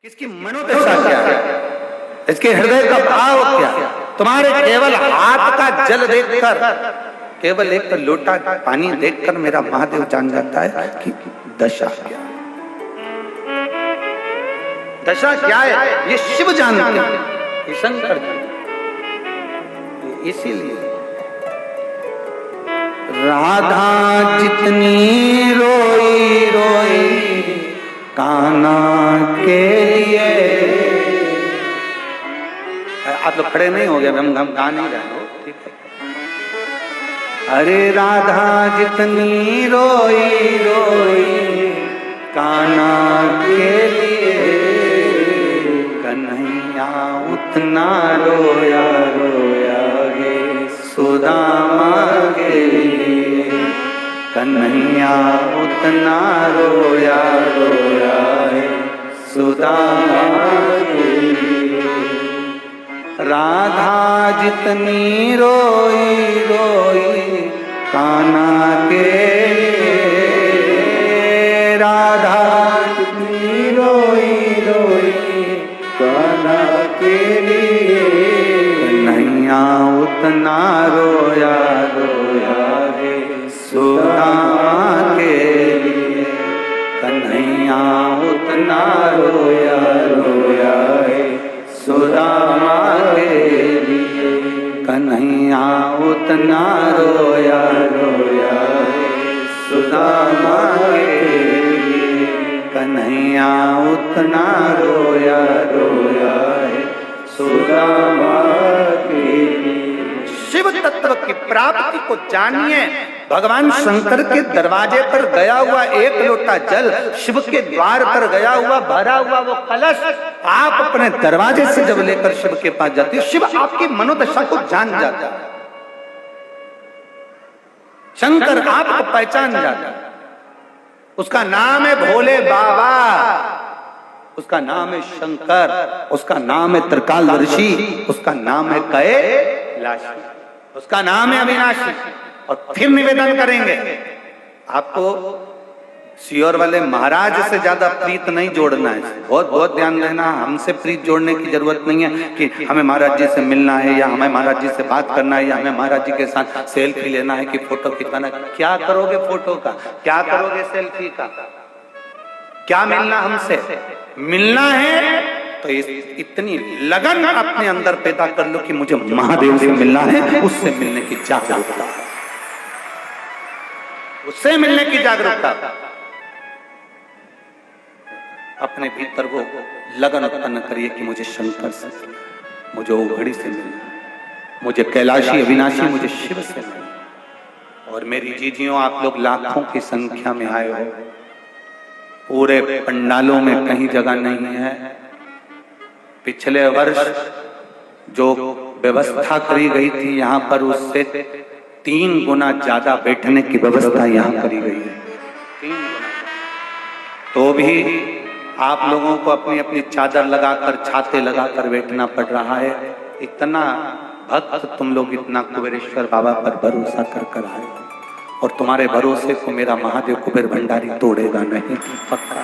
किसकी मनोदशा क्या है, इसके हृदय का भाव क्या है। तुम्हारे केवल हाथ का जल देखकर, केवल एक लोटा पानी देखकर मेरा महादेव जान जाता है कि दशा क्या है, दशा क्या है। ये शिव जानते हैं, ये शंकर जानते। इसीलिए राधा जितनी रोई रोई कान्हा के लिए। आप लोग खड़े नहीं हो गए, हम गा नहीं रहे हो, ठीक है। अरे राधा जितनी रोई रोई कान्हा के लिए, कन्हैया उतना रोया रोया गे सुदामा के लिए, कन्हैया उतना रोया रोया है सुदामा के लिए। राधा जितनी रोई रोई कान्हा के लिए, राधा जितनी रोई रोई कान्हा के लिए, कन्हैया उतना रोया रोया रे सुदामा के लिए, कन्हैया उतना रोया रोया है सुदामा के लिए, कन्हैया उतना रोया रोया है सुदामा के लिए, कन्हैया उतना रोया रोया है सुदामा के लिए। शिव तत्व की प्राप्ति को जानिए। भगवान शंकर के दरवाजे पर गया हुआ एक लोटा जल, शिव के द्वार पर गया हुआ भरा हुआ वो कलश, आप अपने दरवाजे से जब लेकर शिव के पास जाते हो, शिव आपकी मनोदशा को जान जाता है। शंकर आपको पहचान जाता है। उसका नाम है भोले बाबा, उसका नाम है शंकर, उसका नाम है त्रिकालदर्शी, उसका नाम है कैलाशी, उसका नाम है अविनाशी। और फिर निवेदन करेंगे, आपको सियोर वाले महाराज से ज्यादा प्रीत नहीं जोड़ना है। बहुत बहुत ध्यान देना, हमसे प्रीत जोड़ने की जरूरत नहीं है कि हमें महाराज जी से मिलना है या हमें महाराज जी से बात करना है या हमें महाराज जी के साथ सेल्फी लेना है कि फोटो खिंचवाना। क्या करोगे फोटो का, क्या करोगे सेल्फी का, क्या मिलना हमसे? मिलना है तो इतनी लगन अपने अंदर पैदा कर लो कि मुझे महादेव से मिलना है, उससे मिलने की जागरूकता, उससे मिलने की जागरूकता। अपने भीतर वो लगन उत्पन्न करिए कि मुझे शंकर से, मुझे ओघड़ी से मिलना, मुझे कैलाशी अविनाशी, मुझे शिव से मिलना। और मेरी जीजियों, आप लोग लाखों की संख्या में आए हो, पूरे पंडालों में कहीं जगह नहीं है। पिछले वर्ष जो व्यवस्था करी गई थी यहाँ पर, उससे 3 गुना ज्यादा बैठने की व्यवस्था यहाँ करी गई है। 3 गुना। तो भी आप लोगों को अपनी अपनी चादर लगाकर, छाते लगाकर बैठना पड़ रहा है। इतना भक्त तुम लोग, इतना कुबेरेश्वर बाबा पर भरोसा कर कर आए, और तुम्हारे भरोसे को मेरा महादेव कुबेर भंडारी तोड़ेगा नहीं, पक्का।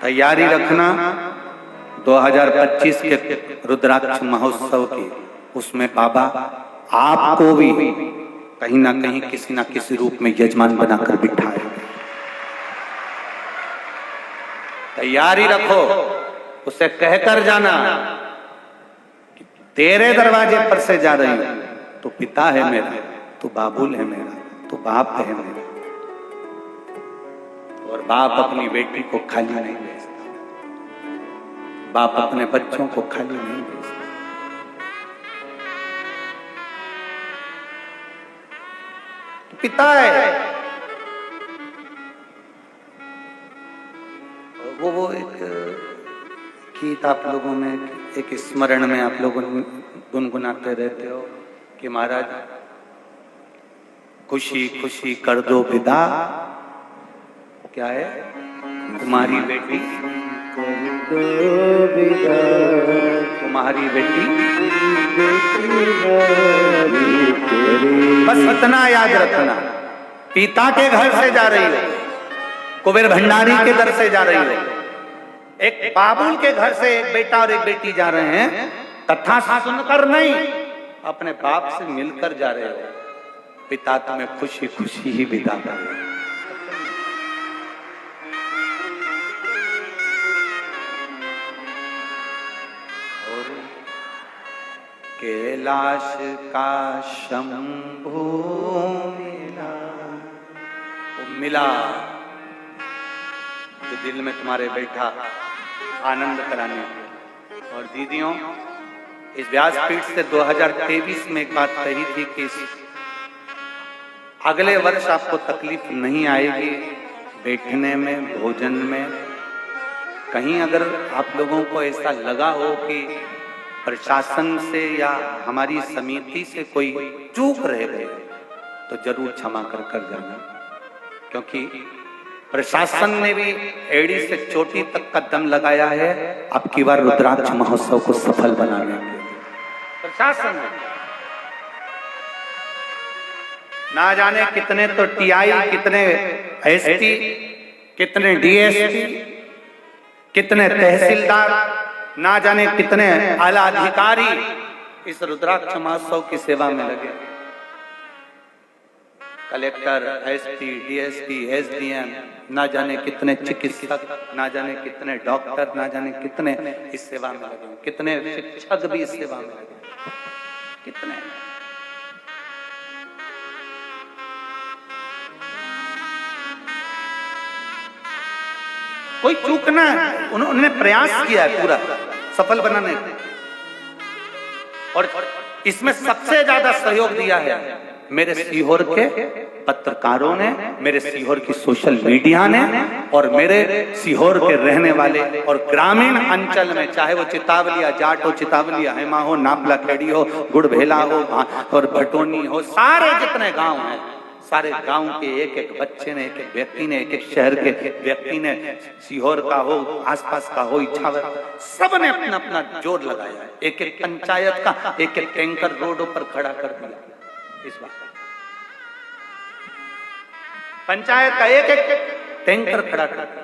तैयारी रखना 2025 के रुद्राक्ष महोत्सव की, उसमें बाबा आपको भी कहीं ना कहीं किसी ना किसी रूप में यजमान बनाकर बिठाए। तैयारी रखो, उसे कहकर जाना कि तेरे दरवाजे पर से जा रही हूं, तू पिता है मेरा, तू बाबुल है मेरा, तू बाप है मेरा। और बाप अपनी बेटी को खाली नहीं भेजता, बाप अपने बच्चों को खाली नहीं भेजता। पिता है वो एक गीत आप लोगों ने एक स्मरण में आप लोगों गुनगुनाते रहते हो कि महाराज खुशी खुशी कर दो विदा, क्या है? तुम्हारी बेटी कर दो विदा, तुम्हारी बेटी। बस इतना याद रखना, पिता के घर से जा रही हो, कुबेर भंडारी के दर से जा रही हो, एक बाबुल के घर से एक बेटा और एक बेटी जा रहे हैं, कथा सुनकर नहीं, अपने बाप से मिलकर जा रहे हो। पिता तुम्हें खुशी खुशी ही विदा कर रहे हैं। और कैलाश का शंभू मिला, वो मिला जो दिल में तुम्हारे बैठा आनंद कराने। और दीदियों, इस व्यासपीठ से 2023 में एक बात कही थी कि अगले वर्ष आपको तकलीफ नहीं आएगी बैठने में, भोजन में। कहीं अगर आप लोगों को ऐसा लगा हो कि प्रशासन से या हमारी समिति से कोई चूक रह गए तो जरूर क्षमा कर जाना, क्योंकि प्रशासन ने भी एड़ी से चोटी तक का दम लगाया है अब की बार रुद्राक्ष महोत्सव को सफल बनाने के लिए। प्रशासन ने ना जाने कितने तो टीआई, कितने एसपी, कितने डीएसपी, कितने तहसीलदार, ना जाने कितने आला अधिकारी इस रुद्राक्ष महोत्सव की सेवा में लगे। कलेक्टर, एसपी, डीएसपी, एसडीएम, ना जाने कितने चिकित्सक, ना जाने कितने डॉक्टर, ना जाने कितने इस सेवा में लगे, कितने शिक्षक भी इस सेवा में लगे, कितने। कोई चूकना है, उन्होंने प्रयास किया है पूरा सफल बनाने का। और इसमें सबसे ज्यादा सहयोग दिया है मेरे सीहोर के पत्रकारों ने, मेरे सीहोर की सोशल मीडिया ने, और मेरे सीहोर के रहने वाले और ग्रामीण अंचल में, चाहे वो चितावलिया जाट हो, चितावलिया हेमा हो, नापला खेड़ी हो, गुड़भेला हो और भटोनी हो, सारे जितने गांव हैं, सारे गांव के एक एक बच्चे ने, एक एक व्यक्ति ने, एक एक शहर के व्यक्ति ने, सीहोर का हो, आसपास का हो, इछावर, सब ने अपना अपना जोर लगाया है। एक एक पंचायत का एक एक टैंकर रोडों पर खड़ा कर दिया इस बार। पंचायत का एक एक टैंकर खड़ा कर दिया।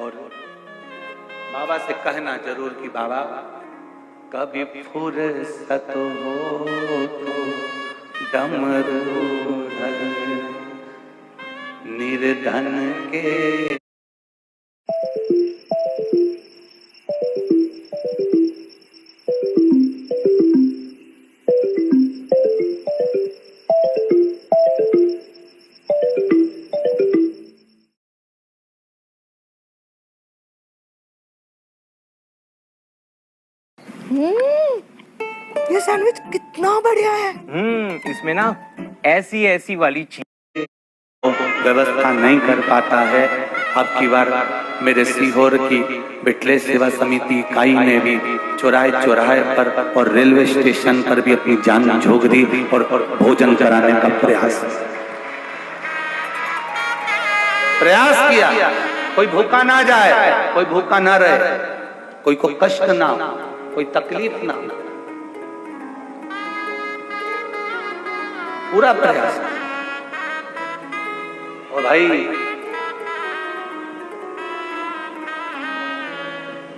और बाबा से कहना जरूर कि बाबा कभी फुर्सत हो तो डमरू निर्धन के। ये सैंडविच कितना बढ़िया है। इसमें ना ऐसी ऐसी वाली चीज व्यवस्था नहीं कर पाता है। अब की बार मेरे सीहोर की बिटले सेवा समिति इकाई ने भी चौराहे चौराहे पर और रेलवे स्टेशन पर भी अपनी जान झोंक दी और भोजन कराने का प्रयास किया। कोई भूखा ना जाए, कोई भूखा ना रहे, कोई को कष्ट ना, कोई तकलीफ ना, पूरा प्रयास। और भाई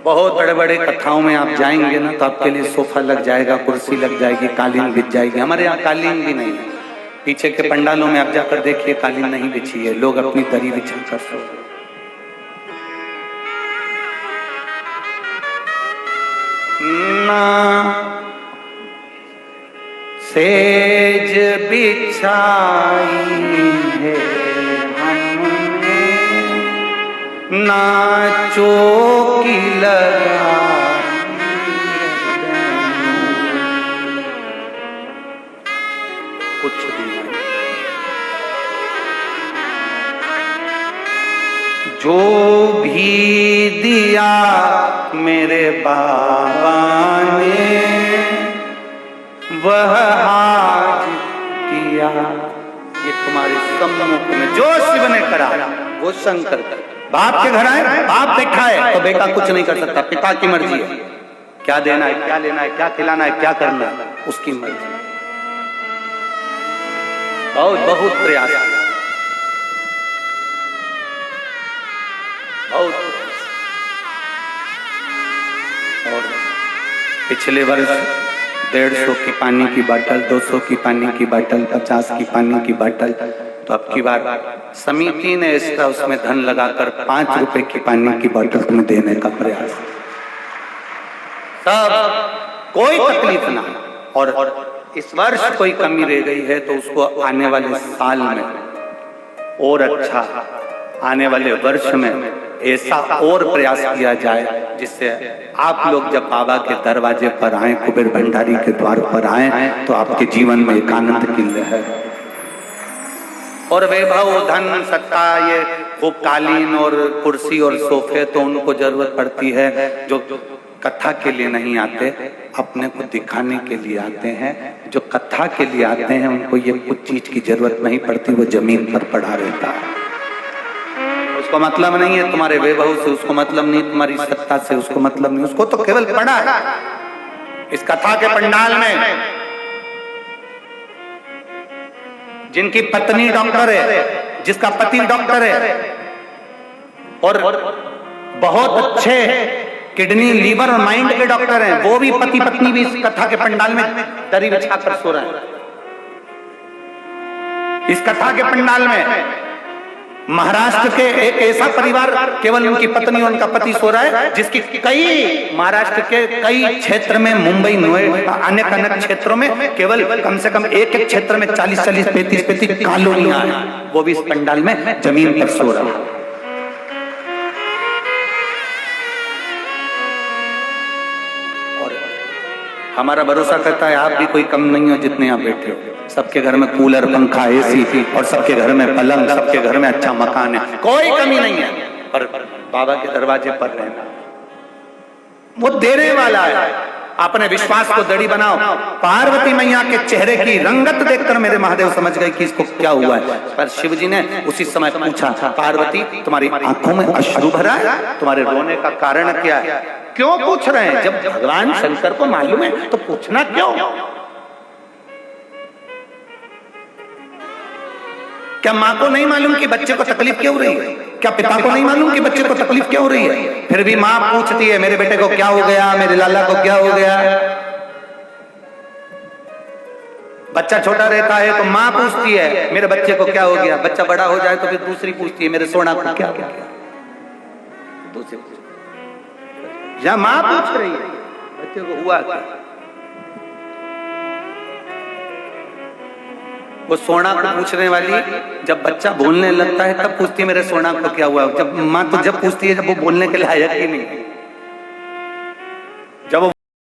बहुत बड़े बड़े कथाओं में आप जाएंगे ना तो आपके लिए सोफा लग जाएगा, कुर्सी लग जाएगी, कालीन बिछ जाएगी। हमारे यहाँ कालीन भी नहीं है। पीछे के पंडालों में आप जाकर देखिए कालीन नहीं बिछी है, लोग अपनी दरी बिछा कर सो। ना सेज बिछाई है हमने, ना चौकी लगाई, कुछ भी नहीं। जो भी दिया मेरे बाबा ने वह आज किया। ये तुम्हारे सम्मुख में जो शिव ने करा वो शंकर कर। बाप के घर आए, बाप बैठा है तो बेटा कुछ नहीं कर सकता। पिता की मर्जी है, क्या देना है, क्या लेना है, क्या खिलाना है, क्या करना है, उसकी मर्जी। बहुत बहुत प्रयास किया, बहुत प्रयास। और पिछले वर्ष 150 की पानी की बोतल, 200 की पानी की बोतल, 50 की पानी की बोतल, तो अब की बार समिति ने इसका उसमें धन लगाकर 5 रुपए की पानी की बोतल तुम्हें देने का प्रयास। सब कोई तकलीफ ना, और इस वर्ष कोई कमी रह गई है तो उसको आने वाले साल में और अच्छा, आने वाले वर्ष में ऐसा और प्रयास किया जाए जिससे आप लोग जब बाबा के दरवाजे पर आए, कुबेर भंडारी के द्वार पर आए, तो आपके जीवन में एक आनंद की लहर और वैभव, धन, सत्ता, ये खूब कालीन और कुर्सी और सोफे तो उनको जरूरत पड़ती है जो कथा के लिए नहीं आते, अपने को दिखाने के लिए आते हैं। जो कथा के लिए आते हैं उनको ये कुछ चीज की जरूरत नहीं पड़ती, वो जमीन पर पड़ा रहता है। उसको मतलब नहीं है तुम्हारे वैभव से, उसको मतलब नहीं तुम्हारी सत्ता से, उसको मतलब नहीं, उसको तो केवल पड़ा है। इस कथा के पंडाल में जिनकी पत्नी डॉक्टर है, जिसका पति डॉक्टर है और बहुत अच्छे किडनी, लीवर और माइंड के डॉक्टर हैं, वो भी पति पत्नी भी इस कथा के पंडाल में दरी बिछाकर सो रहे हैं। इस कथा के पंडाल में महाराष्ट्र के एक ऐसा परिवार, केवल उनकी पत्नी और उनका पति सो रहा है, जिसकी कई महाराष्ट्र के कई क्षेत्र में, मुंबई, नोएडा, अनेक अनेक क्षेत्रों में केवल कम से कम एक एक क्षेत्र में 40-40, 35-35 कॉलोनियां हैं, वो भी इस पंडाल में जमीन पर सो रहा है। हमारा भरोसा करता है आप भी कोई कम नहीं हो जितने आप बैठे हो। सबके घर में कूलर, पंखा, एसी और सबके घर में पलंग, सबके घर में अच्छा मकान है, कोई कमी नहीं है, पर बाबा के दरवाजे पर रहना वो देने वाला है। अपने विश्वास को दड़ी बनाओ। पार्वती मैया के चेहरे की रंगत देखकर मेरे महादेव समझ गए कि इसको क्या हुआ है। पर शिव जी ने उसी समय पूछा, पार्वती तुम्हारी आंखों में अश्रु भरा है, तुम्हारे रोने का कारण क्या है? क्यों पूछ रहे हैं? जब भगवान शंकर को मालूम है तो पूछना क्यों? क्या माँ को नहीं मालूम कि बच्चे को तकलीफ क्यों हो रही है? क्या पिता को नहीं मालूम कि बच्चे को तकलीफ क्यों हो रही है? फिर भी माँ पूछती है मेरे बेटे को क्या हो गया, मेरे लाला को क्या हो गया। बच्चा छोटा रहता है तो माँ पूछती है मेरे बच्चे को क्या हो गया। बच्चा बड़ा हो जाए तो फिर दूसरी पूछती है मेरे सोना को क्या हो गया। दूसरी या माँ पूछ रही है बच्चे को हुआ क्या। वो सोना को पूछने वाली जब बच्चा बोलने लगता है तब पूछती है मेरे सोना को क्या हुआ। जब माँ तो जब पूछती है जब वो बोलने के लिए लायक ही नहीं।